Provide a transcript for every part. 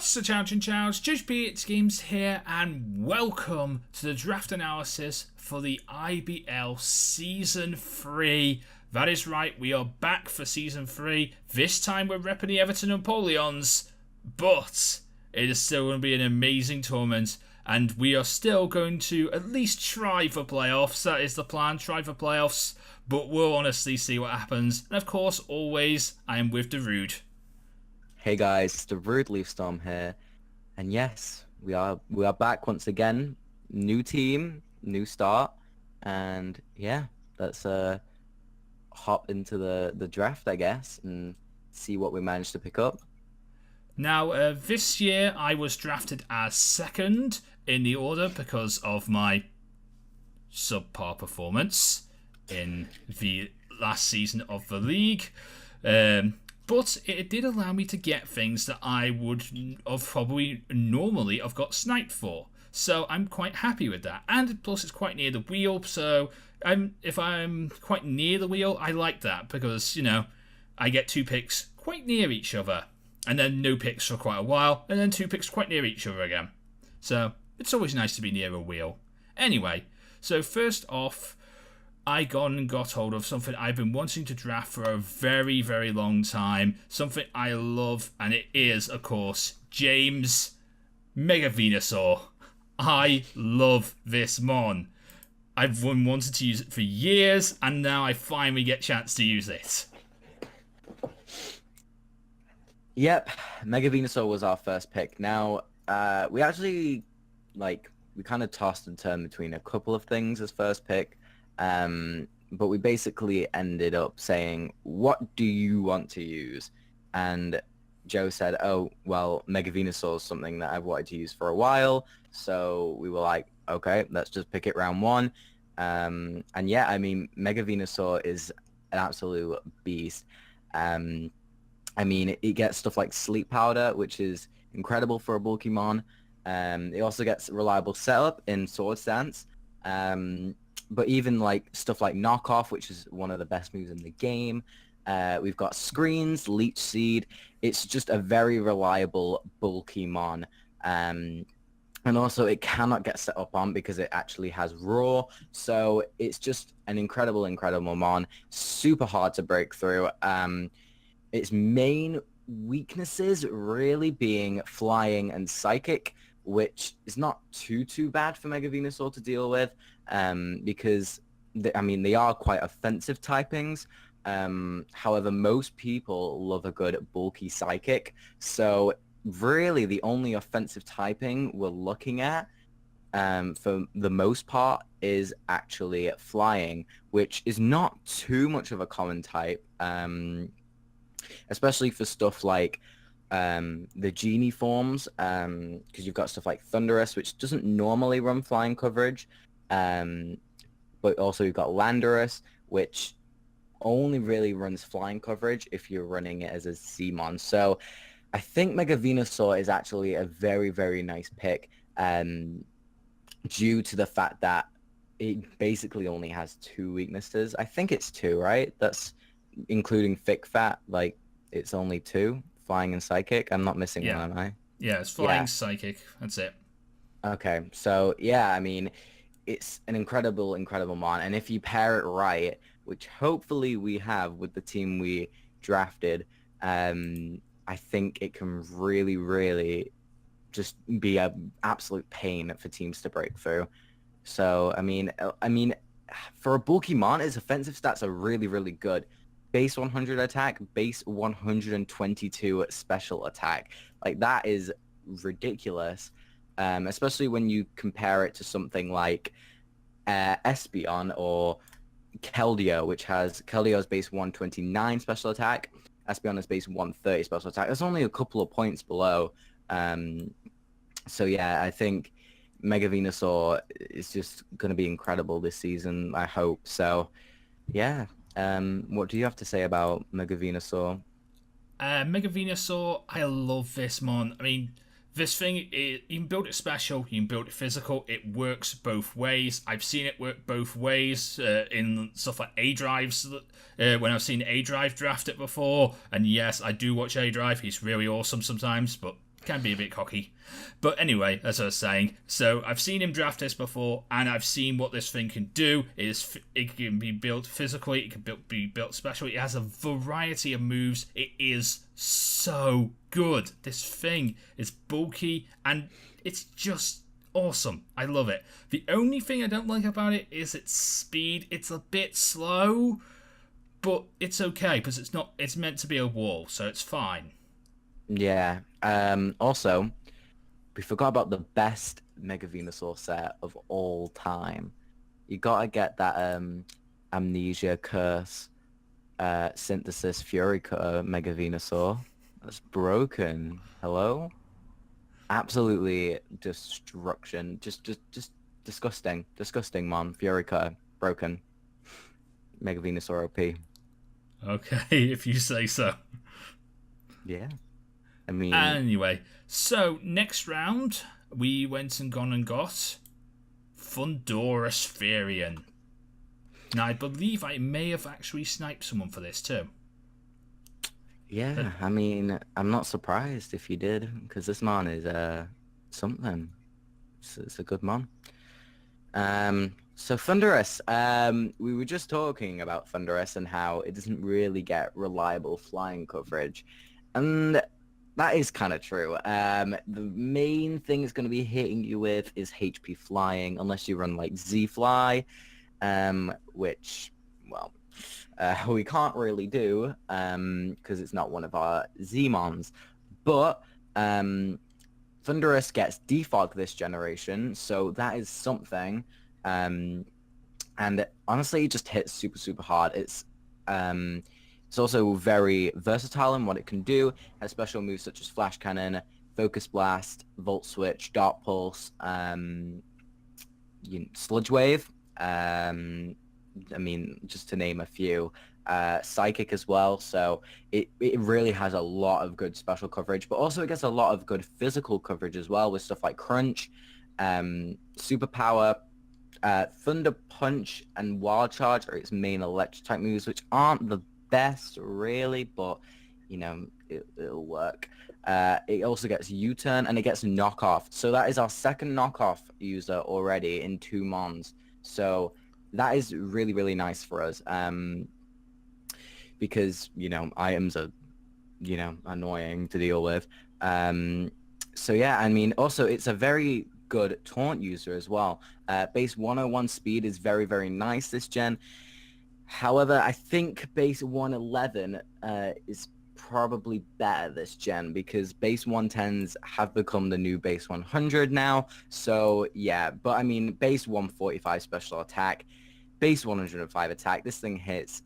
What's the Chow Chinchows JoesphGames here, and welcome to the draft analysis for the IBL Season 3. That is right, we are back for Season 3. This time we're repping the Everton Empoleons, but it is still going to be an amazing tournament, and we are still going to at least try for playoffs. That is the plan, try for playoffs, but we'll honestly see what happens. And of course, always, I am with Darude. Hey guys, Darude Leafstorm here, and yes, we are back once again. New team, new start, and yeah, let's hop into the draft, I guess, and see what we managed to pick up. Now, this year I was drafted as second in the order because of my subpar performance in the last season of the league. But it did allow me to get things that I would have probably normally have got sniped for. So I'm quite happy with that. And plus it's quite near the wheel, so if I'm quite near the wheel, I like that because, you know, I get 2 picks quite near each other. And then no picks for quite a while, and then 2 picks quite near each other again. So it's always nice to be near a wheel. Anyway, so first off, I got hold of something I've been wanting to draft for a very, very long time. Something I love, and it is, of course, James Mega Venusaur. I love this mon. I've wanted to use it for years, and now I finally get a chance to use it. Yep, Mega Venusaur was our first pick. Now, we actually, we kind of tossed and turned between a couple of things as first pick. But we basically ended up saying, what do you want to use? And Joe said, oh, well, Mega Venusaur is something that I've wanted to use for a while. So we were like, okay, let's just pick it round 1. And yeah, I mean, Mega Venusaur is an absolute beast. I mean, it gets stuff like Sleep Powder, which is incredible for a bulky mon. It also gets reliable setup in Sword Stance. But even like stuff like Knockoff, which is one of the best moves in the game. We've got Screens, Leech Seed. It's just a very reliable, bulky mon. And also it cannot get set up on because it actually has Roar. So it's just an incredible, incredible mon. Super hard to break through. Its main weaknesses really being Flying and Psychic, which is not too bad for Mega Venusaur to deal with, because they are quite offensive typings. However, most people love a good bulky Psychic, so really the only offensive typing we're looking at, for the most part, is actually Flying, which is not too much of a common type, especially for stuff like the Genie forms, because you've got stuff like Thunderous, which doesn't normally run flying coverage, but also you've got Landorus, which only really runs flying coverage if you're running it as a Seamon. So I think Mega Venusaur is actually a very, very nice pick, due to the fact that it basically only has 2 weaknesses. I think it's 2, right? That's including Thick Fat, like it's only 2. Flying and Psychic. I'm not missing one, am I? Yeah, it's Flying, Psychic. That's it. Okay, so yeah, I mean, it's an incredible, incredible mon. And if you pair it right, which hopefully we have with the team we drafted, I think it can really, really just be an absolute pain for teams to break through. So, I mean, for a bulky mon, its offensive stats are really, really good. Base 100 attack, base 122 special attack. Like, that is ridiculous, especially when you compare it to something like Espeon or Keldeo, which has Keldeo's base 129 special attack, Espeon is base 130 special attack. That's only a couple of points below. So yeah, I think Mega Venusaur is just going to be incredible this season, I hope. So yeah. What do you have to say about Mega Venusaur? Mega Venusaur, I love this mon. I mean, this thing, you can build it special, you can build it physical. It works both ways. I've seen it work both ways in stuff like A-Drives, when I've seen A-Drive draft it before. And yes, I do watch A-Drive. He's really awesome sometimes, but can be a bit cocky. But anyway, as I was saying, so I've seen him draft this before, and I've seen what this thing can do. It can be built physically, it can be built specially. It has a variety of moves. It is so good. This thing is bulky, and it's just awesome. I love it. The only thing I don't like about it is its speed. It's a bit slow, but it's okay because it's meant to be a wall, so it's fine. Yeah. Also, we forgot about the best Mega Venusaur set of all time. You gotta get that Amnesia, Curse, Synthesis, Fury Cutter Mega Venusaur. That's broken. Hello? Absolutely destruction. Just disgusting. Disgusting, man. Fury Cutter. Broken. Mega Venusaur OP. Okay, if you say so. Yeah. I mean... Anyway, so next round, we went and got Thundurus Therian. Now, I believe I may have actually sniped someone for this too. Yeah, I mean, I'm not surprised if you did, because this man is something. It's a good man. So Thundurus, we were just talking about Thundurus and how it doesn't really get reliable flying coverage. And that is kind of true. The main thing it's going to be hitting you with is HP flying, unless you run like Z-Fly, which, well, we can't really do because it's not one of our Z-Mons. But Thundurus gets Defog this generation, so that is something. And honestly, it just hits super, super hard. It's also very versatile in what it can do. It has special moves such as Flash Cannon, Focus Blast, Volt Switch, Dark Pulse, Sludge Wave. I mean, just to name a few. Psychic as well. So it really has a lot of good special coverage, but also it gets a lot of good physical coverage as well with stuff like Crunch, Superpower, Thunder Punch, and Wild Charge are its main electric type moves, which aren't the best really, but you know, it'll work. It also gets U-turn and it gets knockoff. So that is our second knockoff user already in 2 mons. So that is really, really nice for us. Because, you know, items are, you know, annoying to deal with. So yeah, I mean, also it's a very good taunt user as well. Base 101 speed is very, very nice this gen. However, I think base 111 is probably better this gen because base 110s have become the new base 100 now. So yeah, but I mean, base 145 special attack, base 105 attack, this thing hits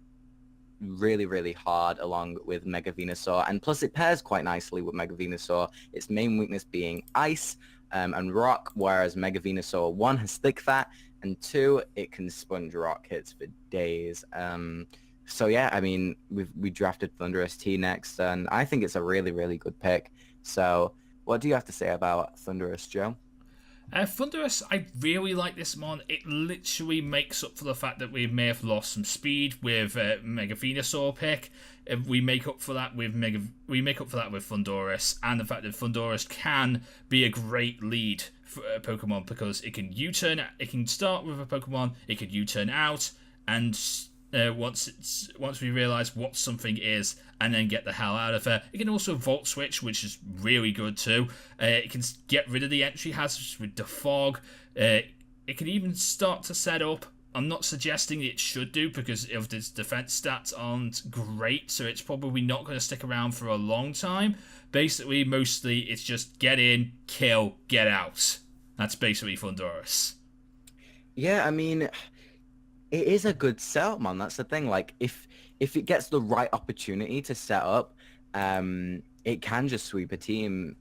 really, really hard along with Mega Venusaur, and plus it pairs quite nicely with Mega Venusaur, its main weakness being ice and rock, whereas Mega Venusaur 1 has thick fat, and 2 it can sponge rock hits for days. So yeah, I mean, we drafted Thundurus T next, and I think it's a really, really good pick. So what do you have to say about Thundurus, Joe? Thundurus, I really like this mon. It literally makes up for the fact that we may have lost some speed with Mega Venusaur pick. We make up for that with Thundurus, and the fact that Thundurus can be a great lead for a Pokemon because it can U-turn. It can start with a Pokemon, it can U-turn out, and once we realize what something is, and then get the hell out of it. It can also Volt Switch, which is really good too. It can get rid of the entry hazards with the fog. It can even start to set up. I'm not suggesting it should do because of its defense stats aren't great, so it's probably not going to stick around for a long time. Basically, mostly it's just get in, kill, get out. That's basically Thundurus. Yeah, I mean, it is a good setup, man. That's the thing. Like, if it gets the right opportunity to set up, it can just sweep a team.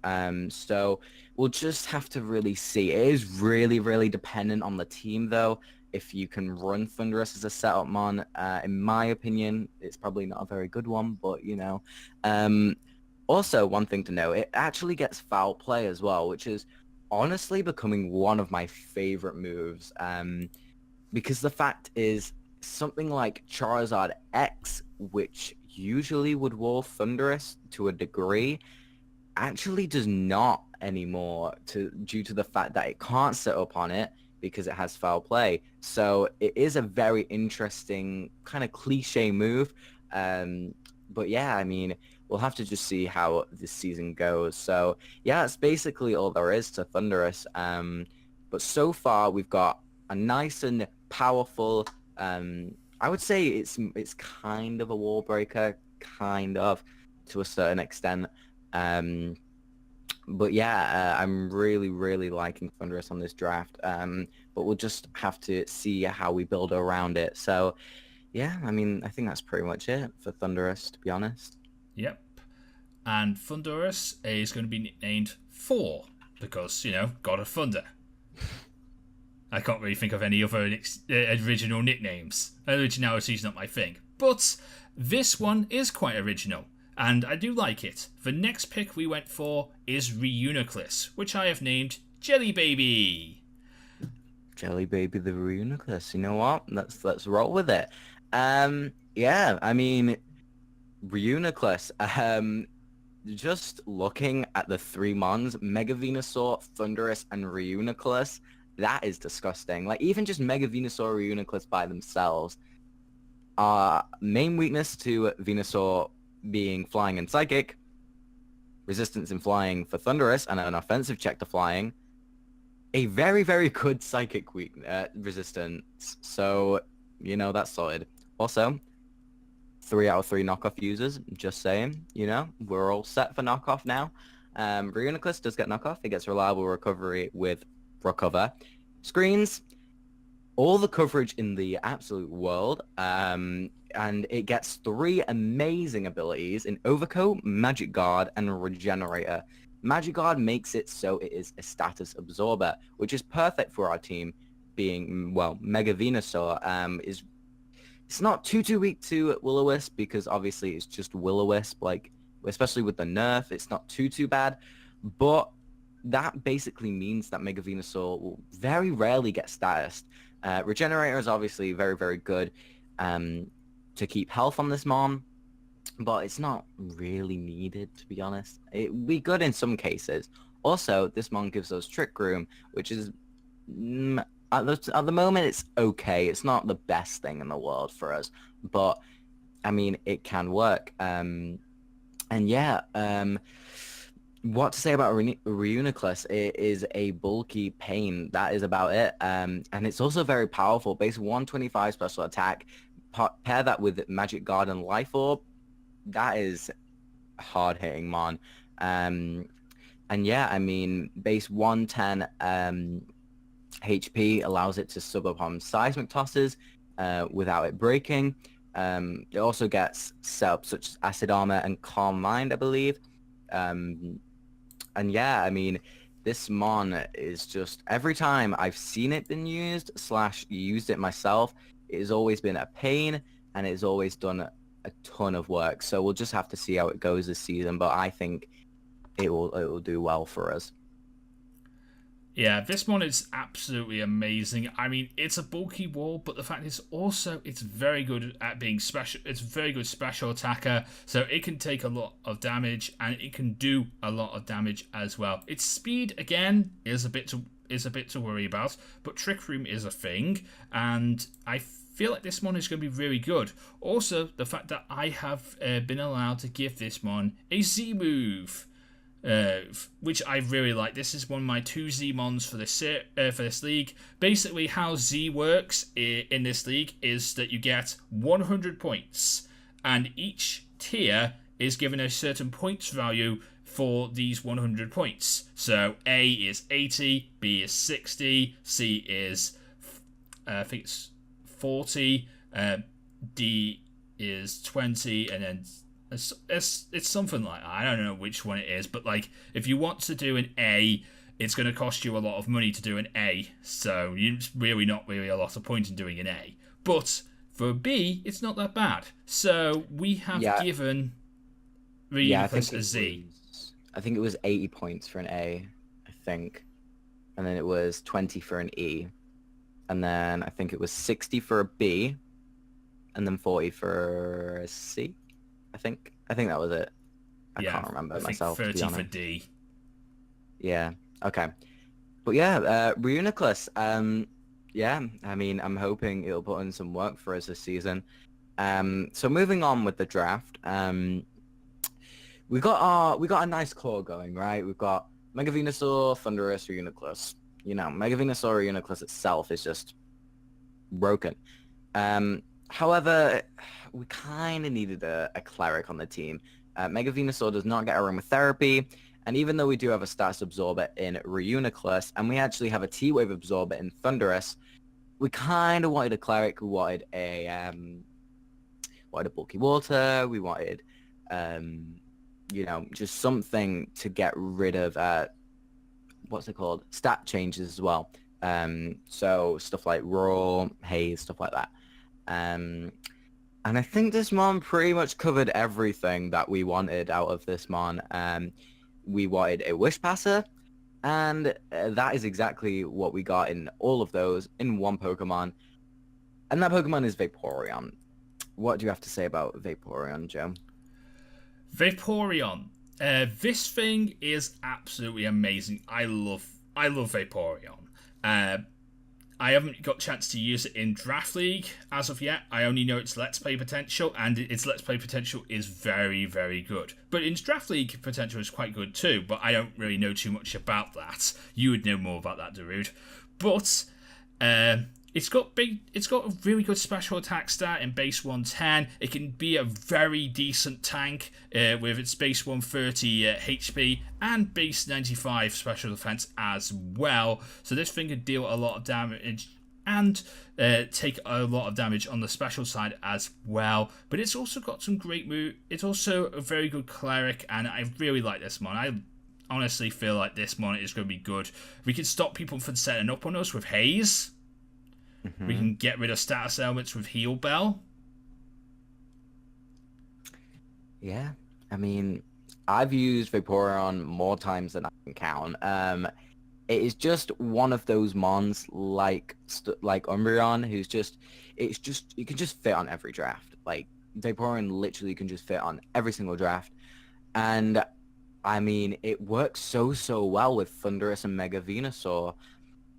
So we'll just have to really see. It is really, really dependent on the team, though. If you can run Thundurus as a setup, man, in my opinion, it's probably not a very good one, but, you know. Also, one thing to know, it actually gets foul play as well, which is honestly becoming one of my favorite moves. Because the fact is, something like Charizard X, which usually would wall Thundurus to a degree, actually does not anymore due to the fact that it can't set up on it because it has foul play. So it is a very interesting kind of cliche move. But yeah, I mean, we'll have to just see how this season goes. So yeah, that's basically all there is to Thunderous. But so far we've got a nice and powerful, I would say it's kind of a wall breaker, kind of, to a certain extent. But yeah, I'm really, really liking Thunderous on this draft. But we'll just have to see how we build around it. So yeah, I mean, I think that's pretty much it for Thunderous, to be honest. Yep. And Thunderous is going to be nicknamed Thor because, God of Thunder. I can't really think of any other original nicknames. Originality is not my thing. But this one is quite original, and I do like it. The next pick we went for is Reuniclus, which I have named Jelly Baby. Jelly Baby the Reuniclus. You know what? Let's roll with it. Yeah, I mean, Reuniclus. Just looking at the 3 mons, Mega Venusaur, Thunderous, and Reuniclus, that is disgusting. Like, even just Mega Venusaur, Reuniclus by themselves. Main weakness to Venusaur being flying and psychic, resistance in flying for Thunderous, and an offensive check to flying. A very, very good psychic resistance. So, that's solid. Also, 3 out of 3 knockoff users, just saying, we're all set for knockoff now. Reuniclus does get knockoff. It gets reliable recovery with Recover. Screens, all the coverage in the absolute world, and it gets 3 amazing abilities in Overcoat, Magic Guard, and Regenerator. Magic Guard makes it so it is a status absorber, which is perfect for our team being, well, Mega Venusaur it's not too weak to Will-O-Wisp because obviously it's just Will-O-Wisp, like, especially with the nerf, it's not too bad. But that basically means that Mega Venusaur will very rarely get statused. Regenerator is obviously very, very good to keep health on this mon, but it's not really needed, to be honest. It would be good in some cases. Also, this mon gives us Trick Room, which is... at the moment, it's okay. It's not the best thing in the world for us, but I mean, it can work. And yeah, what to say about Reuniclus? It is a bulky pain. That is about it. And it's also very powerful. Base 125 special attack. Pair that with Magic Guard and Life Orb. That is hard hitting, mon. And yeah, I mean, base 110. HP allows it to sub upon seismic tosses without it breaking. It also gets setups such as Acid Armor and Calm Mind, I believe. And yeah, I mean, this mon is just, every time I've seen it been used / used it myself, it has always been a pain, and it has always done a ton of work. So we'll just have to see how it goes this season, but I think it will do well for us. Yeah, this one is absolutely amazing. I mean, it's a bulky wall, but the fact is also it's very good at being special. It's a very good special attacker, so it can take a lot of damage and it can do a lot of damage as well. Its speed again is a bit to worry about, but Trick Room is a thing, and I feel like this mon is going to be really good. Also, the fact that I have been allowed to give this mon a Z move. Which I really like. This is one of my 2 Z mons for this league. Basically, how Z works in this league is that you get 100 points, and each tier is given a certain points value for these 100 points. So A is 80, B is 60, C is I think it's 40, D is 20, and then it's something like that. I don't know which one it is, but like if you want to do an A, it's going to cost you a lot of money to do an A, so it's really not really a lot of point in doing an A. But for B, it's not that bad. So we have given Reuniclus a Z. I think it was 80 points for an A, I think, and then it was 20 for an E, and then I think it was 60 for a B, and then 40 for a C. I think that was it. I Yeah, can't remember I think myself, to be 30 for honest. D. Yeah. Okay. But yeah, Reuniclus. Yeah. I mean, I'm hoping it'll put in some work for us this season. So moving on with the draft. We got a nice core going, right? We've got Mega Venusaur, Thundurus, Reuniclus. You know, Mega Venusaur, Reuniclus itself is just broken. However, we kind of needed a cleric on the team. Mega Venusaur does not get aromatherapy, and even though we do have a status absorber in Reuniclus, and we actually have a T-Wave absorber in Thundurus, we kind of wanted a cleric. We wanted a bulky water. We wanted, you know, just something to get rid of what's it called? Stat changes as well. So stuff like raw, haze, stuff like that. And I think this mon pretty much covered everything that we wanted out of this mon. We wanted a wish passer, and that is exactly what we got in all of those in one Pokemon. And that Pokemon is Vaporeon. What do you have to say about Vaporeon, Joe? Vaporeon. This thing is absolutely amazing. I love Vaporeon. I haven't got a chance to use it in Draft League as of yet. I only know its Let's Play potential, and its Let's Play potential is very, very good. But its Draft League potential is quite good too, but I don't really know too much about that. You would know more about that, Darude. But it's got a really good special attack stat in base 110. It can be a very decent tank with its base 130 HP and base 95 special defense as well. So this thing could deal a lot of damage and take a lot of damage on the special side as well. But it's also got some great move. It's also a very good cleric, and I really like this mon. I honestly feel like this mon is going to be good. We can stop people from setting up on us with haze. We can get rid of status elements with Heal Bell. Yeah, I mean, I've used Vaporeon more times than I can count. It is just one of those mons like Umbreon, it can just fit on every draft. Like Vaporeon literally can just fit on every single draft, and I mean, it works so well with Thundurus and Mega Venusaur.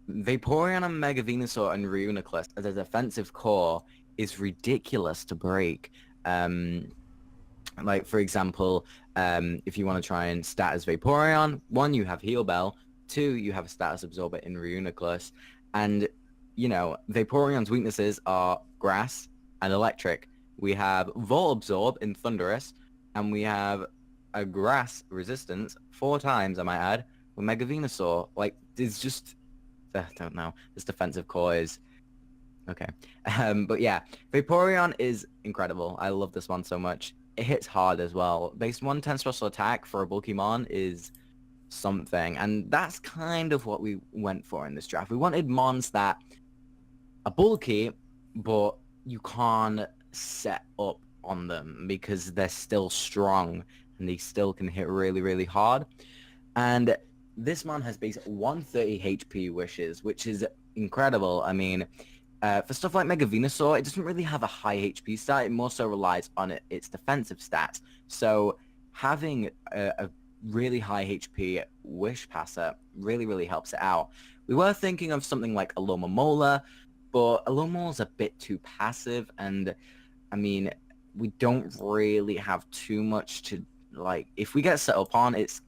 Vaporeon and Mega Venusaur and Reuniclus as a defensive core is ridiculous to break. Like, for example, if you want to try and stat as Vaporeon, 1, you have Heal Bell, 2, you have a status absorber in Reuniclus, and, you know, Vaporeon's weaknesses are Grass and Electric. We have Volt Absorb in Thundurus, and we have a Grass resistance 4 times, I might add, with Mega Venusaur. Like, it's just... I don't know. This defensive core is okay. But yeah, Vaporeon is incredible. I love this one so much. It hits hard as well. Base 110 special attack for a bulky mon is something, and that's kind of what we went for in this draft. We wanted mons that are bulky, but you can't set up on them because they're still strong and they still can hit really, really hard. And this mon has base 130 HP wishes, which is incredible. I mean, for stuff like Mega Venusaur, it doesn't really have a high HP stat. It more so relies on its defensive stats. So having a really high HP wish passer really, really helps it out. We were thinking of something like Alomomola, but Alomola's a bit too passive, and I mean, we don't really have too much to... Like, if we get set up on, it's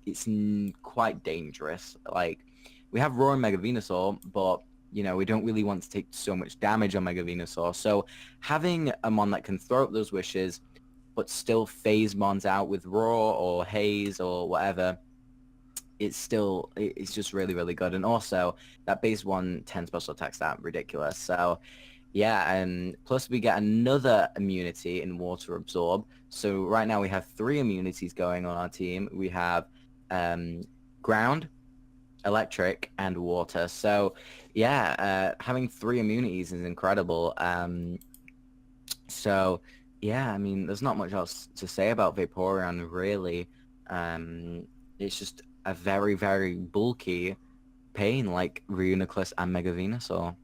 quite dangerous. Like, we have Roar and Mega Venusaur, but, you know, we don't really want to take so much damage on Mega Venusaur. So having a mon that can throw up those wishes, but still phase mons out with Roar or Haze or whatever, it's just really, really good. And also, that base 110 special attack stat, ridiculous. So... yeah, and plus we get another immunity in Water Absorb. So right now we have 3 immunities going on our team. We have Ground, Electric, and Water. So yeah, having 3 immunities is incredible. So yeah, I mean, there's not much else to say about Vaporeon, really. It's just a very, very bulky pain like Reuniclus and Mega Venusaur.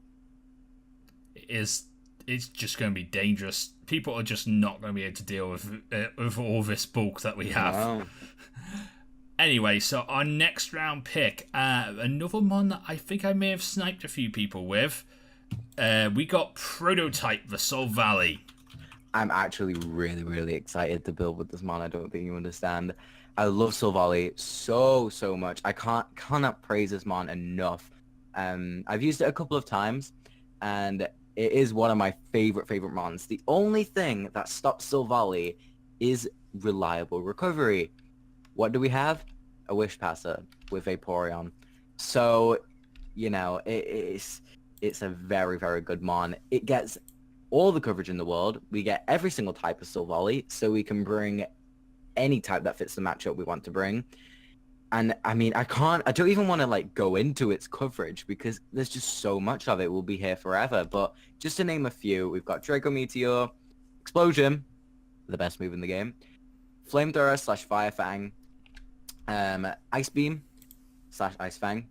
Is it's just going to be dangerous. People are just not going to be able to deal with all this bulk that we have. Wow. Anyway, so our next round pick, another one that I think I may have sniped a few people with. We got Prototype the Soul Valley. I'm actually really, really excited to build with this mon. I don't think you understand. I love Silvally so much. I cannot praise this mon enough. I've used it a couple of times, and it is one of my favorite mons. The only thing that stops Silvally is reliable recovery. What do we have? A Wish Passer with Vaporeon. So, you know, it's a very, very good mon. It gets all the coverage in the world. We get every single type of Silvally, so we can bring any type that fits the matchup we want to bring. And I mean, I don't even want to like go into its coverage because there's just so much of it. We'll be here forever. But just to name a few, we've got Draco Meteor, Explosion, the best move in the game, Flamethrower / Fire Fang, Ice Beam / Ice Fang,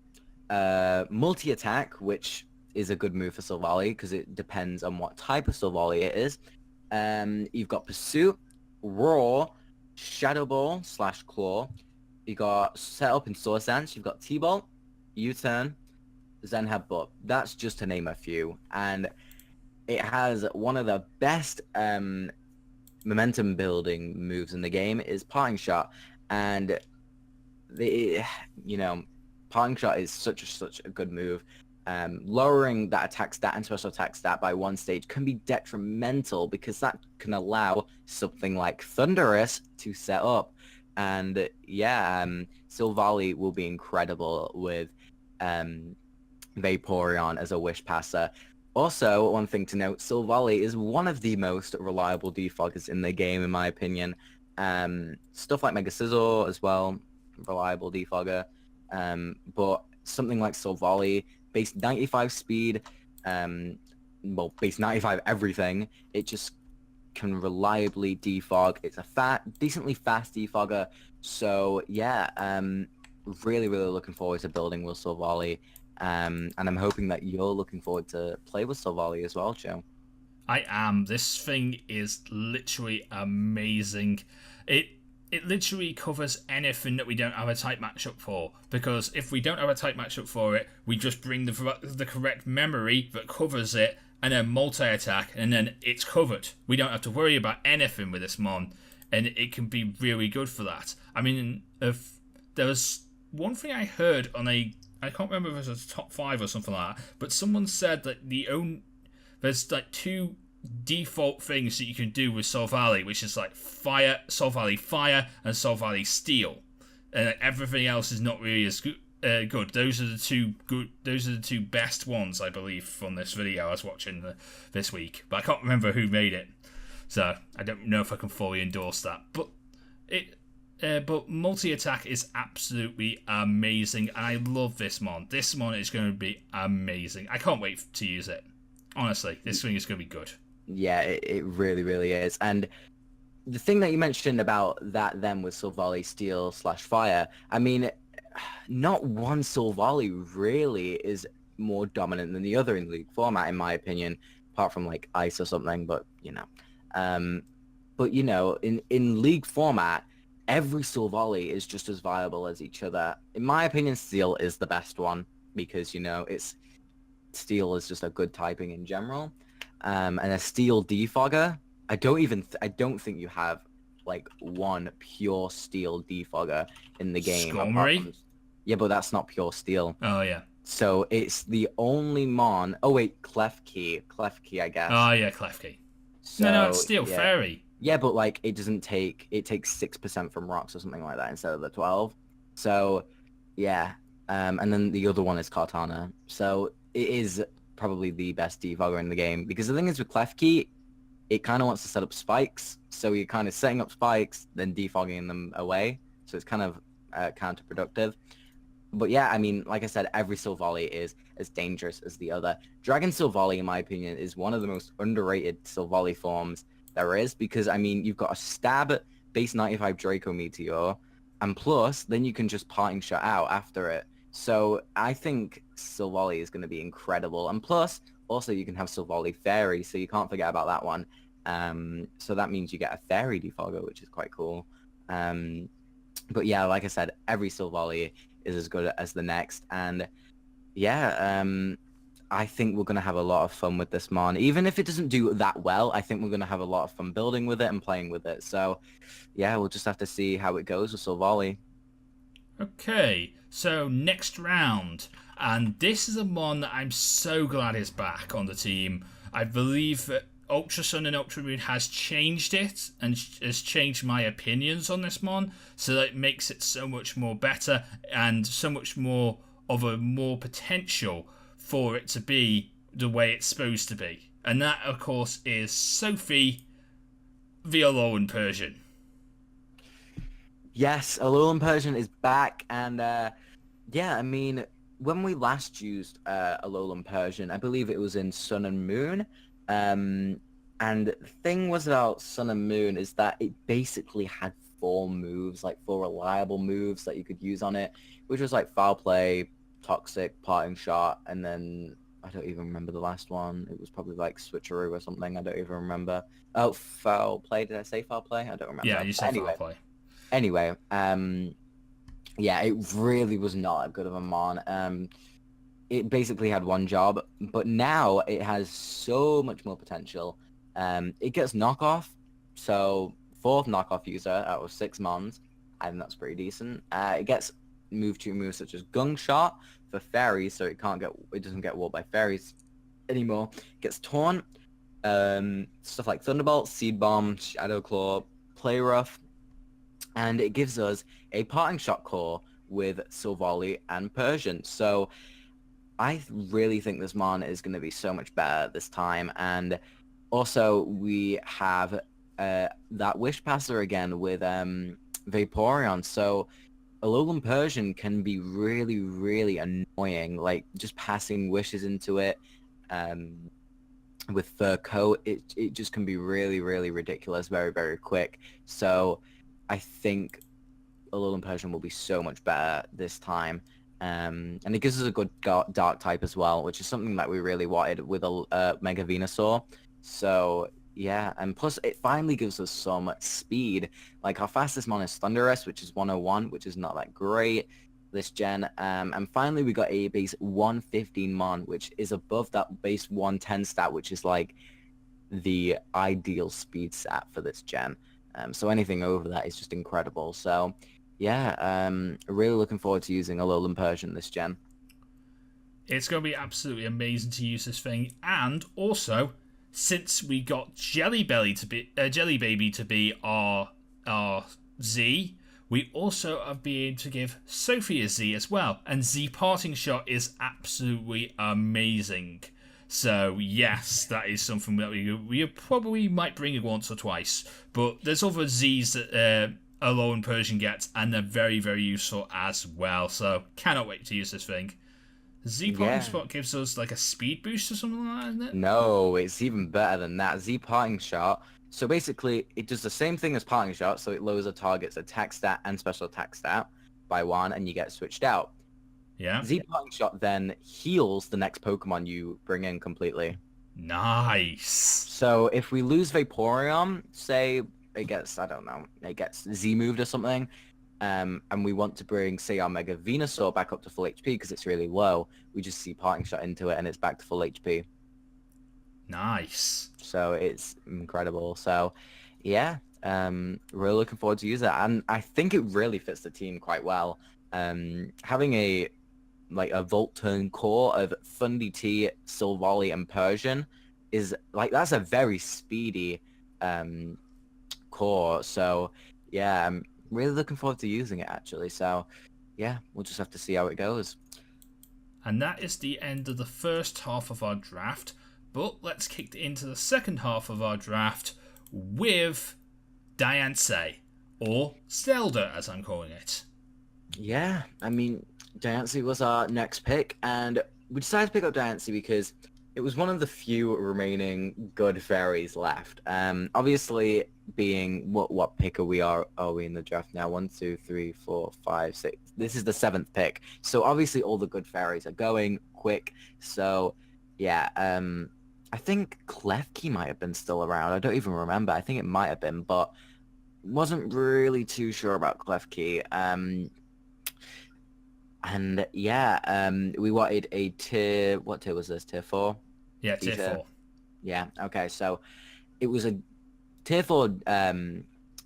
Multi-Attack, which is a good move for Silvally because it depends on what type of Silvally it is. You've got Pursuit, Roar, Shadow Ball / Claw. You got set up in Solar Sense. You've got T-Bolt, U-Turn, Zen Headbutt. That's just to name a few. And it has one of the best momentum building moves in the game is Parting Shot. And Parting Shot is such a good move. Lowering that attack stat and special attack stat by one stage can be detrimental because that can allow something like Thundurus to set up. And yeah, Silvally will be incredible with Vaporeon as a Wish Passer. Also, one thing to note, Silvally is one of the most reliable defoggers in the game, in my opinion. Stuff like Mega Scizor as well, reliable defogger. But something like Silvally, base 95 speed, base 95 everything, it just can reliably defog. It's a decently fast defogger. So yeah, really looking forward to building with Silvally. And I'm hoping that you're looking forward to play with Silvally as well, Joe. I am. This thing is literally amazing. It literally covers anything that we don't have a type matchup for. Because if we don't have a type matchup for it, we just bring the correct memory that covers it, and then multi-attack, and then it's covered. We don't have to worry about anything with this mon, and it can be really good for that. I mean, if there was one thing I heard on I can't remember if it was a top 5 or something like that, but someone said that there's like 2 default things that you can do with Silvally, which is like Silvally Fire and Silvally Steel, and everything else is not really as good. Those are the two best ones, I believe, from this video I was watching this week. But I can't remember who made it, so I don't know if I can fully endorse that. But but multi-attack is absolutely amazing, and I love this mon. This mon is going to be amazing. I can't wait to use it. Honestly, this thing is going to be good. Yeah, it really is. And the thing that you mentioned about that then with Silvally Steel / Fire, I mean, not one Silvally really is more dominant than the other in League format, in my opinion, apart from like Ice or something. But in League format, every Silvally is just as viable as each other. In my opinion, Steel is the best one because Steel is just a good typing in general, and a Steel defogger. I don't think you have like one pure Steel defogger in the game. Skarmory? Yeah, but that's not pure Steel. Oh, yeah. So it's the only mon... Oh, wait, Klefki, I guess. Oh, yeah, Klefki. So, no, it's Steel yeah. Fairy. Yeah, but, like, it takes 6% from rocks or something like that instead of the 12. So, yeah. And then the other one is Kartana. So it is probably the best defogger in the game. Because the thing is with Klefki, it kind of wants to set up spikes. So you're kind of setting up spikes, then defogging them away. So it's kind of counterproductive. But yeah, I mean, like I said, every Silvally is as dangerous as the other. Dragon Silvally, in my opinion, is one of the most underrated Silvally forms there is. Because, I mean, you've got a stab base 95 Draco Meteor. And plus, then you can just Parting Shot out after it. So I think Silvally is going to be incredible. And plus, Also, you can have Silvally Fairy, so you can't forget about that one. So that means you get a Fairy Defogger, which is quite cool. But yeah, like I said, every Silvally is as good as the next. And yeah, I think we're going to have a lot of fun with this Mon. Even if it doesn't do that well, I think we're going to have a lot of fun building with it and playing with it. So yeah, we'll just have to see how it goes with Silvally. Okay, so next round. And this is a Mon that I'm so glad is back on the team. I believe that Ultra Sun and Ultra Moon has changed it and has changed my opinions on this Mon, so that it makes it so much more better and so much more of a more potential for it to be the way it's supposed to be. And that, of course, is Sophie the Alolan Persian. Yes, Alolan Persian is back, and yeah, I mean, when we last used Alolan Persian, I believe it was in Sun and Moon, and the thing was about Sun and Moon is that it basically had 4 moves, like 4 reliable moves that you could use on it, which was like Foul Play, Toxic, Parting Shot, and then I don't even remember the last one. It was probably like Switcheroo or something. I don't even remember. Oh, Foul Play. Did I say Foul Play? I don't remember. Yeah, you said Foul Play. Anyway, yeah, it really was not good of a Mon. It basically had one job, but now it has so much more potential. It gets knockoff, so 4th knockoff user out of 6 Mons. I think that's pretty decent. It gets move 2 moves such as Gung Shot for fairies, so it doesn't get walled by fairies anymore. It gets Taunt, stuff like Thunderbolt, Seed Bomb, Shadow Claw, Play Rough. And it gives us a Parting Shot core with Silvally and Persian. So I really think this Mon is going to be so much better this time. And also we have that Wish Passer again with Vaporeon. So Alolan Persian can be really, really annoying. Like just passing wishes into it with Fur Coat, it just can be really, really ridiculous very, very quick. So I think Alolan Persian will be so much better this time. And it gives us a good dark type as well, which is something that we really wanted with a Mega Venusaur. So yeah, and plus it finally gives us some speed. Like our fastest Mon is Thundurus, which is 101, which is not that great this gen. And finally we got a base 115 Mon, which is above that base 110 stat, which is like the ideal speed stat for this gen. So anything over that is just incredible. So yeah, really looking forward to using Alolan Persian this gen. It's going to be absolutely amazing to use this thing. And also, since we got Jelly Baby to be our Z, we also have been able to give Sophie a Z as well. And Z Parting Shot is absolutely amazing. So yes, that is something that we probably might bring it once or twice. But there's other Z's that Alolan Persian gets, and they're very, very useful as well. So cannot wait to use this thing. Z Parting Shot gives us like a speed boost or something like that, isn't it? No, it's even better than that. Z Parting Shot. So basically, it does the same thing as Parting Shot. So it lowers a target's attack stat and special attack stat by 1, and you get switched out. Yeah. Z Parting Shot then heals the next Pokemon you bring in completely. Nice. So if we lose Vaporeon, say it gets, I don't know, it gets Z-moved or something, and we want to bring, say, our Mega Venusaur back up to full HP because it's really low, we just see Parting Shot into it and it's back to full HP. Nice. So it's incredible. So yeah, really looking forward to use that. And I think it really fits the team quite well. Having a Volturn core of Fundy T, Silvally, and Persian is like, that's a very speedy core. So yeah, I'm really looking forward to using it actually. So yeah, we'll just have to see how it goes. And that is the end of the first half of our draft. But let's kick into the second half of our draft with Diancie, or Zelda as I'm calling it. Yeah, I mean, Diancie was our next pick, and we decided to pick up Diancie because it was one of the few remaining good fairies left. Obviously, being what pick are we in the draft now? 1, 2, 3, 4, 5, 6. This is the 7th pick, so obviously all the good fairies are going quick. So Yeah, I think Klefki might have been still around. I don't even remember. I think it might have been, but wasn't really too sure about Klefki. And yeah, we wanted a tier. What tier was this? Tier 4? Yeah, tier Tier. 4. Yeah. Okay. So it was a tier 4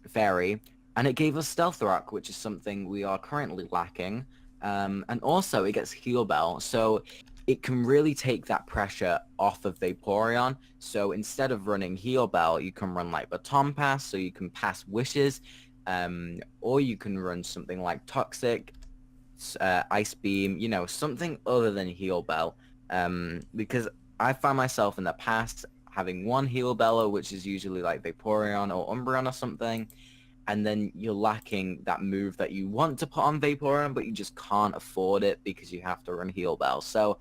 fairy, and it gave us Stealth Rock, which is something we are currently lacking. And also it gets Heal Bell, so it can really take that pressure off of Vaporeon. So instead of running Heal Bell, you can run like Baton Pass, so you can pass Wishes, or you can run something like Toxic, Ice Beam, something other than Heal Bell. Because I found myself in the past having one Heal Bella, which is usually like Vaporeon or Umbreon or something, and then you're lacking that move that you want to put on Vaporeon, but you just can't afford it because you have to run Heal Bell. So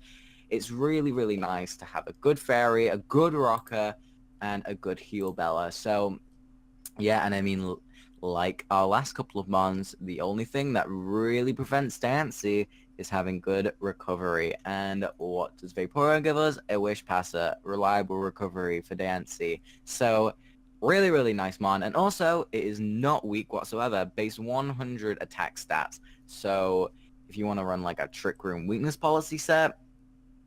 it's really, really nice to have a good Fairy, a good Rocker, and a good Heal Bella. So yeah, and I mean, like our last couple of months, the only thing that really prevents Dancy is having good recovery. And what does Vaporeon give us? A Wish Passer, reliable recovery for Dancy. So really, really nice mon. And also, it is not weak whatsoever. Base 100 attack stats. So if you want to run like a Trick Room weakness policy set,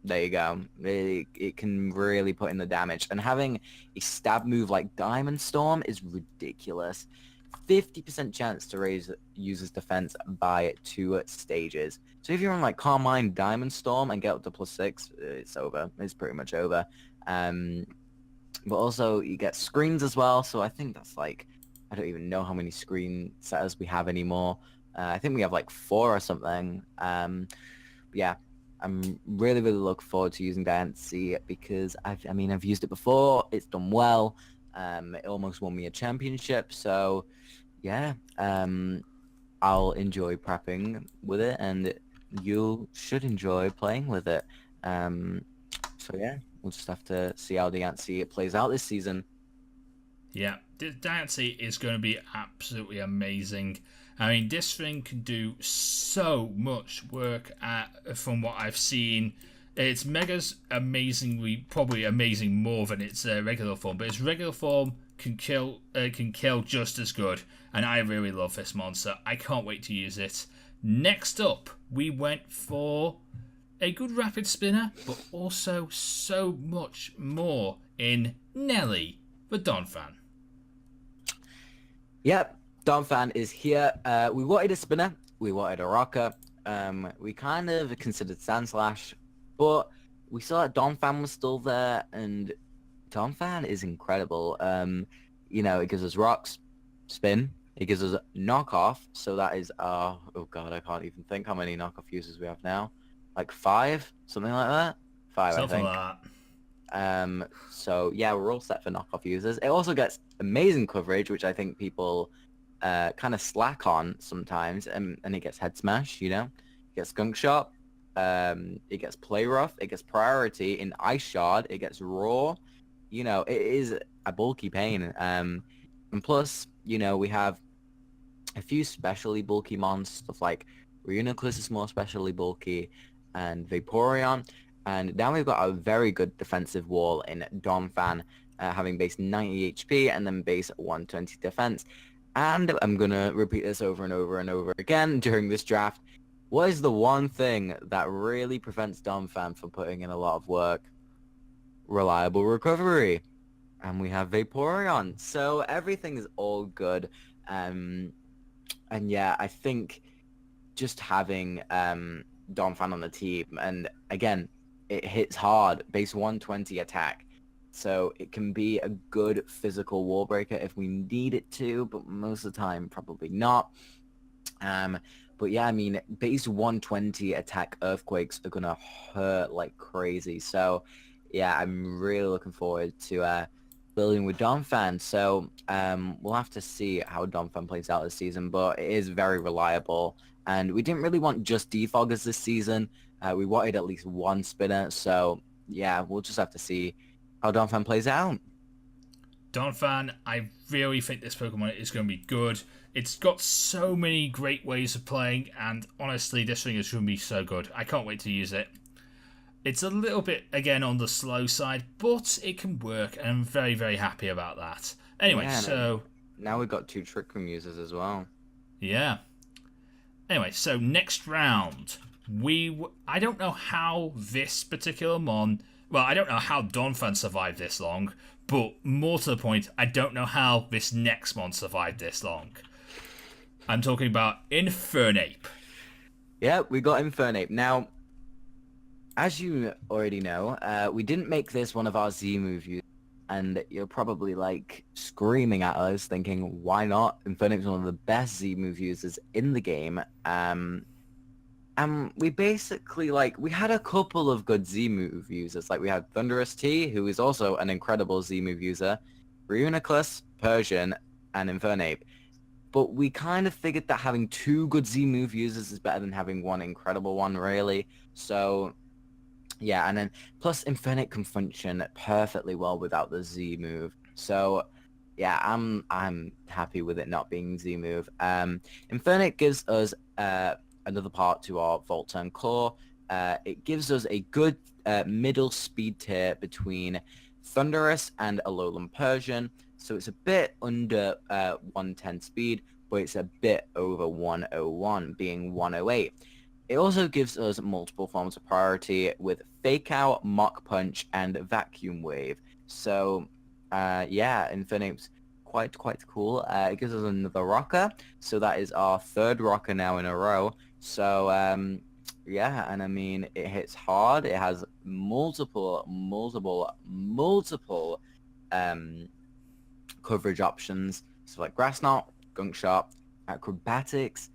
there you go. It can really put in the damage. And having a stab move like Diamond Storm is ridiculous. 50% chance to raise user's defense by 2 stages. So if you're on like Carmine Diamond Storm and get up to +6, it's over. It's pretty much over. But also you get screens as well. So I think that's like, I don't even know how many screen setters we have anymore. I think we have like 4 or something. Yeah. I'm really, really looking forward to using Dancy because I've used it before. It's done well. It almost won me a championship. So yeah, I'll enjoy prepping with it, and you should enjoy playing with it. So yeah, we'll just have to see how Dancy plays out this season. Yeah, Dancy is going to be absolutely amazing. I mean, this thing can do so much work from what I've seen. Its Mega's probably amazing more than its regular form, but its regular form can kill just as good, and I really love this monster. I can't wait to use it. Next up, we went for a good rapid spinner, but also so much more in Nelly, the Donphan. Yep, Donphan is here. We wanted a spinner, we wanted a rocker. We kind of considered Sandslash, but we saw that Donphan was still there, and Donphan is incredible. It gives us rocks, spin. It gives us knockoff. So that is oh god, I can't even think how many knockoff users we have now. Like 5, something like that. 5, Something I think. like that. So yeah, we're all set for knockoff users. It also gets amazing coverage, which I think people kind of slack on sometimes, and it gets head smash. It gets skunk shot. It gets play rough. It gets priority in ice shard. It gets raw. It is a bulky pain. And plus, we have a few specially bulky mons, stuff like Reuniclus is more specially bulky, and Vaporeon. And now we've got a very good defensive wall in Donphan, having base 90 HP and then base 120 defense. And I'm going to repeat this over and over and over again during this draft. What is the one thing that really prevents Donphan from putting in a lot of work? Reliable recovery. And we have Vaporeon. So everything is all good. And yeah, I think just having Donphan on the team, and again, it hits hard, base 120 attack. So it can be a good physical wall breaker if we need it to, but most of the time, probably not. But yeah, I mean, base 120 attack earthquakes are going to hurt like crazy. So yeah, I'm really looking forward to building with Donphan. So we'll have to see how Donphan plays out this season, but it is very reliable. And we didn't really want just defoggers this season. We wanted at least one spinner. So yeah, we'll just have to see how Donphan plays out. Donphan, I really think this Pokemon is going to be good. It's got so many great ways of playing, and honestly, this thing is going to be so good. I can't wait to use it. It's a little bit, again, on the slow side, but it can work, and I'm very, very happy about that. Anyway, Yeah, so... now we've got 2 Trick Room users as well. Yeah. Anyway, so next round, I don't know how this particular mon... Well, I don't know how Donphan survived this long, but more to the point, I don't know how this next mon survived this long. I'm talking about Infernape. Yeah, we got Infernape. Now, as you already know, we didn't make this one of our Z-move users, and you're probably like screaming at us thinking, why not? Infernape's one of the best Z-move users in the game. And we basically, like, we had a couple of good Z-move users. Like, we had Thunderous T, who is also an incredible Z-move user, Reuniclus, Persian, and Infernape. But we kind of figured that having 2 good Z-move users is better than having one incredible one, really. So, yeah, and then plus Infernape can function perfectly well without the Z-move. So, yeah, I'm happy with it not being Z-move. Infernape gives us another part to our Volt Turn core. It gives us a good middle speed tier between Thunderous and Alolan Persian. So it's a bit under 110 speed, but it's a bit over 101, being 108. It also gives us multiple forms of priority with Fake Out, Mock Punch, and Vacuum Wave. So, yeah, Infernape's quite cool. It gives us another rocker, so that is our 3rd rocker now in a row. So, yeah, and I mean, it hits hard. It has multiple coverage options, so like Grass Knot, Gunk Shot, Acrobatics,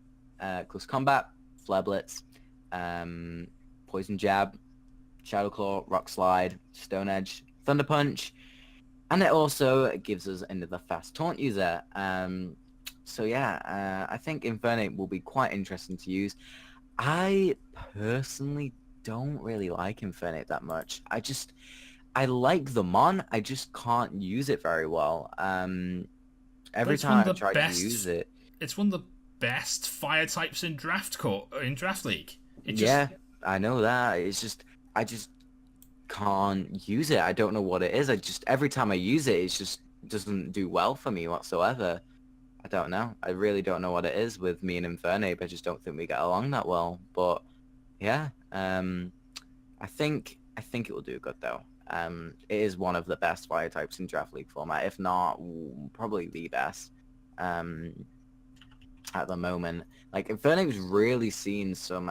Close Combat, Flare Blitz, Poison Jab, Shadow Claw, Rock Slide, Stone Edge, Thunder Punch, and it also gives us another fast taunt user. So yeah, I think Infernape will be quite interesting to use. I personally don't really like Infernape that much. I like the mon, I just can't use it very well. Every time I try to use it, it's one of the best fire types in draft league. I know that. I just can't use it. I don't know what it is. Every time I use it, it just doesn't do well for me whatsoever. I don't know. I really don't know what it is with me and Infernape. I just don't think we get along that well. But yeah, I think it will do good though. It is one of the best fire types in draft league format, if not probably the best at the moment. Like Infernape's really seen some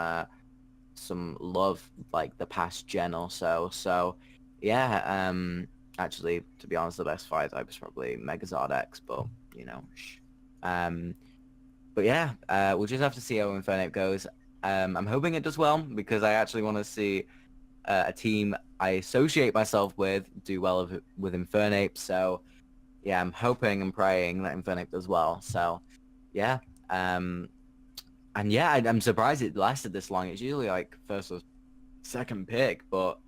love like the past gen or so. So yeah, actually to be honest, the best fire type is probably Megazord X, but you know, but yeah, we'll just have to see how Infernape goes. I'm hoping it does well because I actually want to see a team I associate myself with do well with Infernape. So yeah, I'm hoping and praying that Infernape does well. So yeah, and yeah, I'm surprised it lasted this long. It's usually like 1st or 2nd pick, but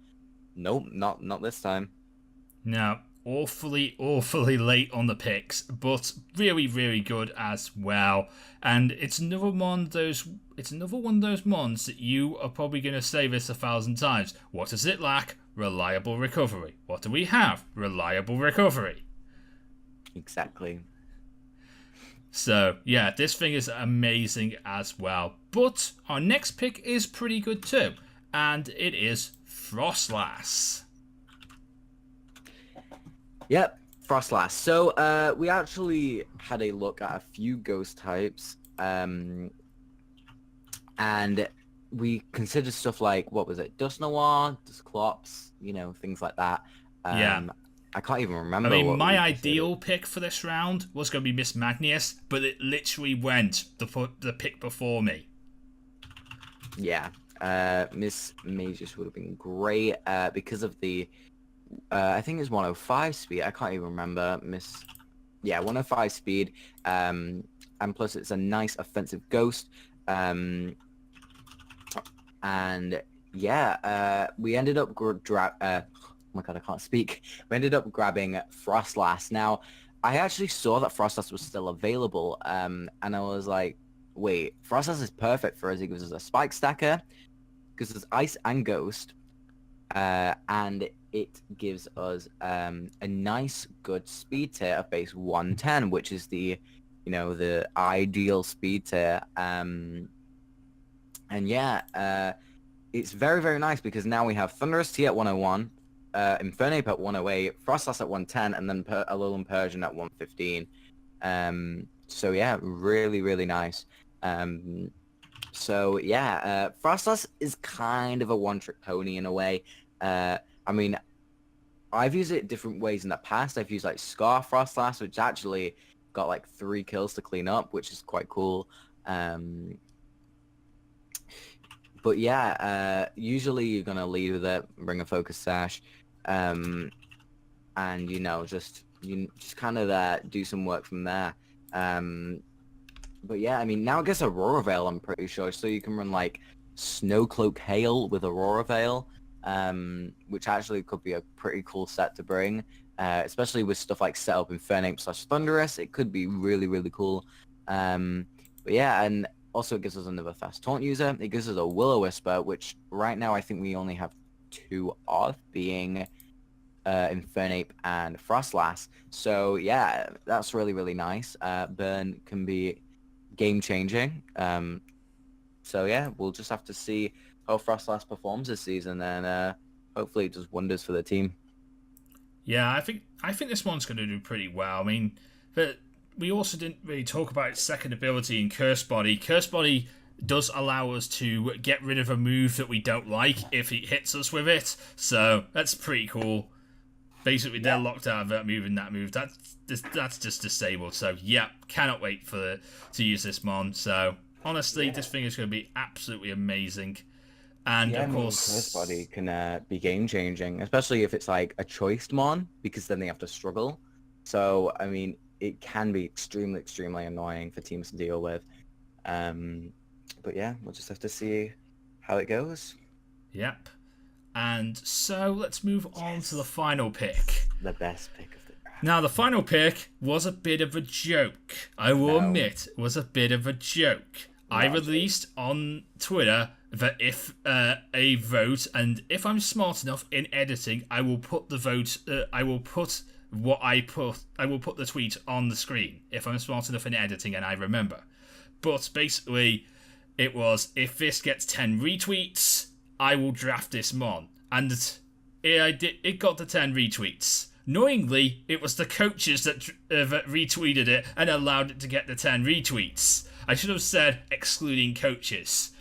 nope, not this time. No, awfully late on the picks, but really, really good as well. And it's another one of those mons that you are probably going to say this 1,000 times. What does it lack? Reliable recovery. What do we have? Reliable recovery. Exactly. So, yeah, this thing is amazing as well. But our next pick is pretty good too, and it is Frostlass. Yep, Frostlass. So we actually had a look at a few ghost types, and we considered stuff like, what was it, Dusknoir, Dusclops, you know, things like that. Yeah. I can't even remember. I mean, my ideal pick for this round was going to be Miss Magnius, but it literally went the pick before me. Yeah, Miss Magius would have been great because of the, I think it's 105 speed. I can't even remember. 105 speed, and plus it's a nice offensive ghost. And yeah, we ended up oh my god, I can't speak. We ended up grabbing Frostlass. Now, I actually saw that Frostlass was still available, and I was like, wait, Frostlass is perfect for us. He gives us a Spike Stacker, gives us Ice and Ghost, and it gives us a nice, good speed tier of base 110, which is the ideal speed tier. And yeah, it's very, very nice because now we have Thunderous Tea at 101, Infernape at 108, Frostlass at 110, and then Alolan Persian at 115. So yeah, really, really nice. So yeah, Frostlass is kind of a one-trick pony in a way. I mean, I've used it different ways in the past. I've used like Scar Frostlass, which actually got like 3 kills to clean up, which is quite cool. But yeah, usually you're gonna lead with it, bring a Focus Sash, and just kind of do some work from there. But yeah, I mean, now it gets Aurora Veil, I'm pretty sure, so you can run like Snow Cloak Hail with Aurora Veil, which actually could be a pretty cool set to bring, especially with stuff like Setup Infernape / Thunderous. It could be really, really cool. But yeah, and also it gives us another fast taunt user. It gives us a Will-O-Wisper, which right now I think we only have 2 of, being Infernape and Frostlass. So yeah, that's really, really nice. Burn can be game-changing. So yeah, we'll just have to see how Frostlass performs this season, and hopefully it does wonders for the team. Yeah, I think this one's going to do pretty well. I mean, but we also didn't really talk about its second ability in Curse Body. Curse Body does allow us to get rid of a move that we don't like if it hits us with it, so that's pretty cool. Basically, they're locked out of that move and that move. That's just disabled. So, yeah, cannot wait to use this mon. So, honestly, this thing is going to be absolutely amazing. And, of course... Curse Body can be game-changing, especially if it's, like, a choiced mon, because then they have to struggle. So, I mean, it can be extremely, extremely annoying for teams to deal with. But, yeah, we'll just have to see how it goes. Yep. And so let's move on to the final pick. The best pick of the draft. Now, the final pick was a bit of a joke. I will admit, it was a bit of a joke. I released on Twitter that if a vote, and if I'm smart enough in editing, I will put the vote. I will put the tweet on the screen if I'm smart enough in editing and I remember. But basically, it was, if this gets 10 retweets, I will draft this mon. And it got the 10 retweets. Annoyingly, it was the coaches that retweeted it and allowed it to get the 10 retweets. I should have said excluding coaches.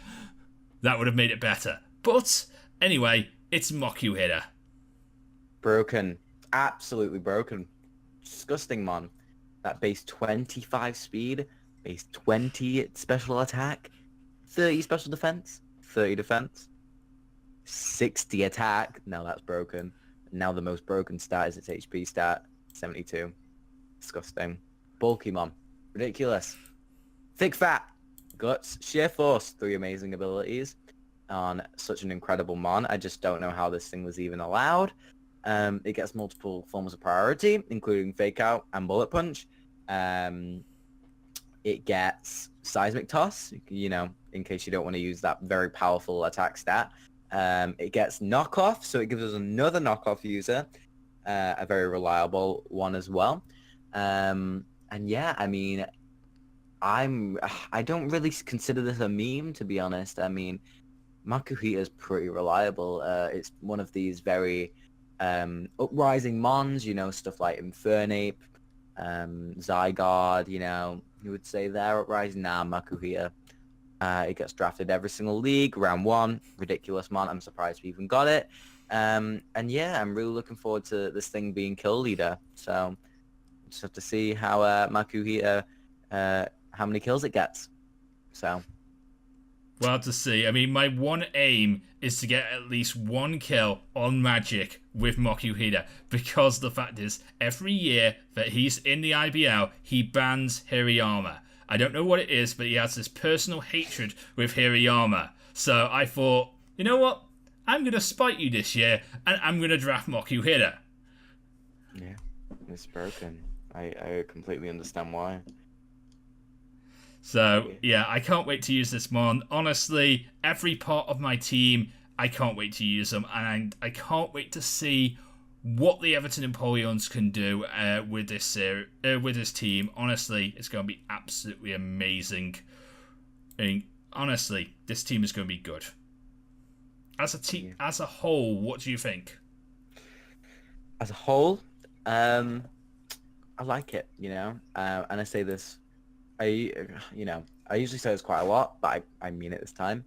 That would have made it better. But anyway, it's Makuhita. Broken. Absolutely broken. Disgusting mon. That base 25 speed, base 20 special attack, 30 special defense, 30 defense, 60 attack. No, that's broken. Now the most broken stat is its HP stat, 72. Disgusting. Bulky mon. Ridiculous. Thick fat. Guts. Sheer force. 3 amazing abilities on such an incredible mon. I just don't know how this thing was even allowed. It gets multiple forms of priority, including Fake Out and Bullet Punch. It gets Seismic Toss, in case you don't want to use that very powerful attack stat. It gets Knockoff, so it gives us another Knockoff user, a very reliable one as well. And yeah, I mean, I don't really consider this a meme, to be honest. I mean, Makuhita is pretty reliable. It's one of these very uprising mons, stuff like Infernape, Zygarde, you would say they're uprising. Nah, Makuhita. It gets drafted every single league, round 1. Ridiculous mon. I'm surprised we even got it. And yeah, I'm really looking forward to this thing being kill leader. So just have to see how Makuhita, how many kills it gets. So We'll have to see. I mean, my one aim is to get at least 1 kill on Magic with Makuhita, because the fact is, every year that he's in the IBL, he bans Hirayama. I don't know what it is, but he has this personal hatred with Hirayama. So I thought, you know what? I'm going to spite you this year, and I'm going to draft Makuhita. Yeah, it's broken. I completely understand why. So, yeah, I can't wait to use this mon. Honestly, every part of my team, I can't wait to use them, and I can't wait to see what the Everton Empoleons can do with this team. Honestly, it's going to be absolutely amazing. I mean, honestly, this team is going to be good. As a team, as a whole, what do you think? As a whole, I like it, and I say this, I usually say this quite a lot, but I mean it this time.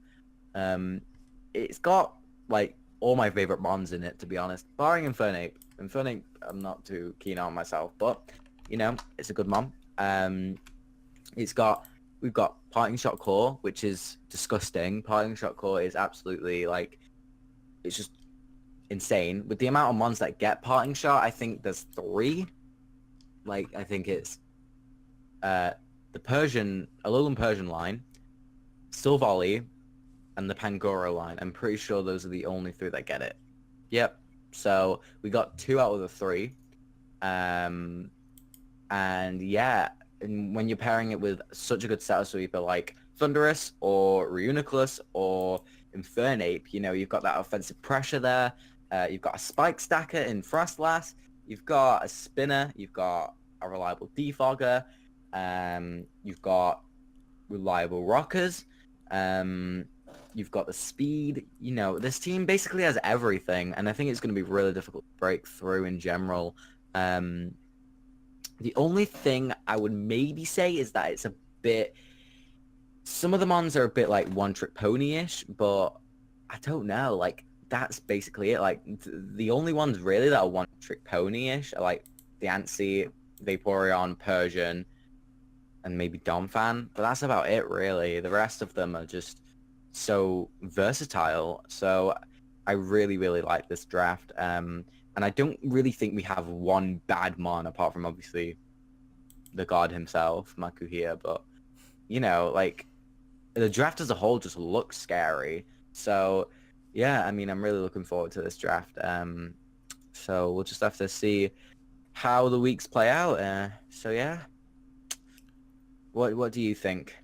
It's got like all my favorite mons in it, to be honest, barring Infernape. Infernape, I'm not too keen on myself, but it's a good mon. We've got Parting Shot Core, which is disgusting. Parting Shot Core is absolutely it's just insane. With the amount of mons that get Parting Shot, I think there's 3. I think it's the Alolan Persian line, Still Volley, and the Pangoro line. I'm pretty sure those are the only 3 that get it. Yep. So we got 2 out of the 3. And yeah, and when you're pairing it with such a good setup sweeper like Thundurus or Reuniclus or Infernape, you've got that offensive pressure there. You've got a Spike Stacker in Frostlass. You've got a Spinner. You've got a reliable Defogger. You've got reliable Rockers. You've got the speed. This team basically has everything, and I think it's going to be really difficult to break through in general. The only thing I would maybe say is that it's a bit... Some of the mons are a bit like one-trick pony-ish, but I don't know. That's basically it. The only ones really that are one-trick pony-ish are the Antsy, Vaporeon, Persian, and maybe Donphan. But that's about it, really. The rest of them are just so versatile. So I really, really like this draft. And I don't really think we have one bad mon, apart from, obviously, the god himself, Makuhia. But, the draft as a whole just looks scary. So, yeah, I'm really looking forward to this draft. So we'll just have to see how the weeks play out. So, yeah. What do you think?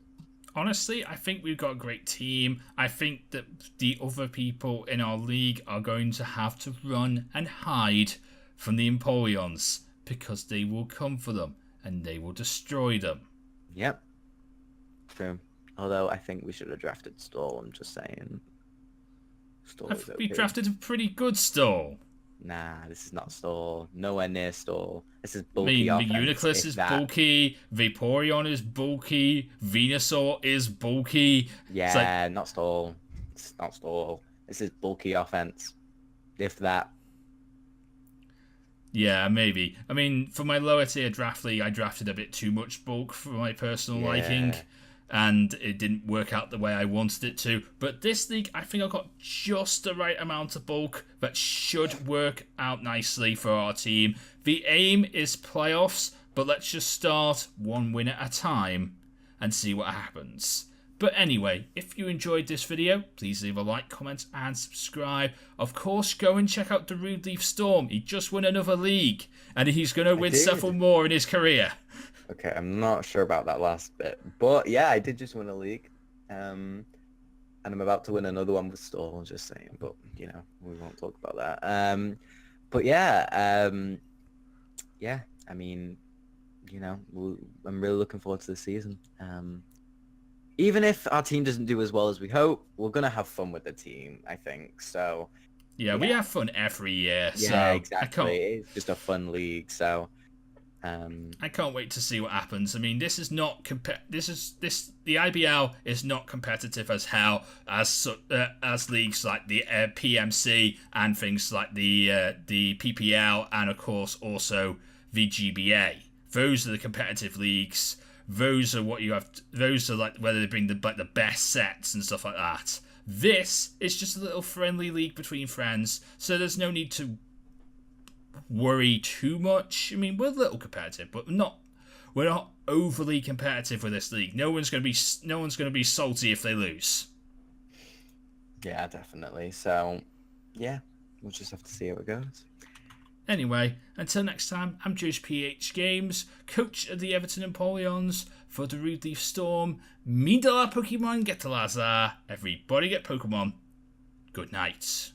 Honestly, I think we've got a great team. I think that the other people in our league are going to have to run and hide from the Empoleons, because they will come for them and they will destroy them. Yep. True. Although I think we should have drafted Stall, I'm just saying. I think we drafted a pretty good Stall. Nah, this is not Stall. Nowhere near Stall. This is bulky offense. Uniclus is bulky. Vaporeon is bulky. Venusaur is bulky. Yeah, not Stall. It's not Stall. This is bulky offense. If that. Yeah, maybe. For my lower tier draft league, I drafted a bit too much bulk for my personal liking, and it didn't work out the way I wanted it to. But this league, I think I got just the right amount of bulk that should work out nicely for our team. The aim is playoffs, but let's just start one win at a time and see what happens. But anyway, if you enjoyed this video, please leave a like, comment, and subscribe. Of course, go and check out Darude Leaf Storm. He just won another league, and he's going to win several more in his career. Okay, I'm not sure about that last bit. But yeah, I did just win a league. And I'm about to win another one with Stall, just saying. But, we won't talk about that. But yeah, I'm really looking forward to the season. Even if our team doesn't do as well as we hope, we're going to have fun with the team, I think. So, yeah, we have fun every year. Yeah, exactly. It's just a fun league, so... I can't wait to see what happens. This is not the IBL is not competitive as hell as leagues like the PMC and things like the PPL, and of course also the GBA. Those are the competitive leagues. Those are what you have. Those are whether they bring the best sets and stuff like that. This is just a little friendly league between friends, so there's no need to worry too much. We're a little competitive, but we're not overly competitive with this league. No one's going to be salty if they lose. Yeah, definitely. So, yeah, we'll just have to see how it goes. Anyway, until next time, I'm JoesphGames, coach of the Everton Empoleons, for the Darude Leaf Storm. Mean de la Pokemon, get to Lazar. Everybody get Pokemon. Good night.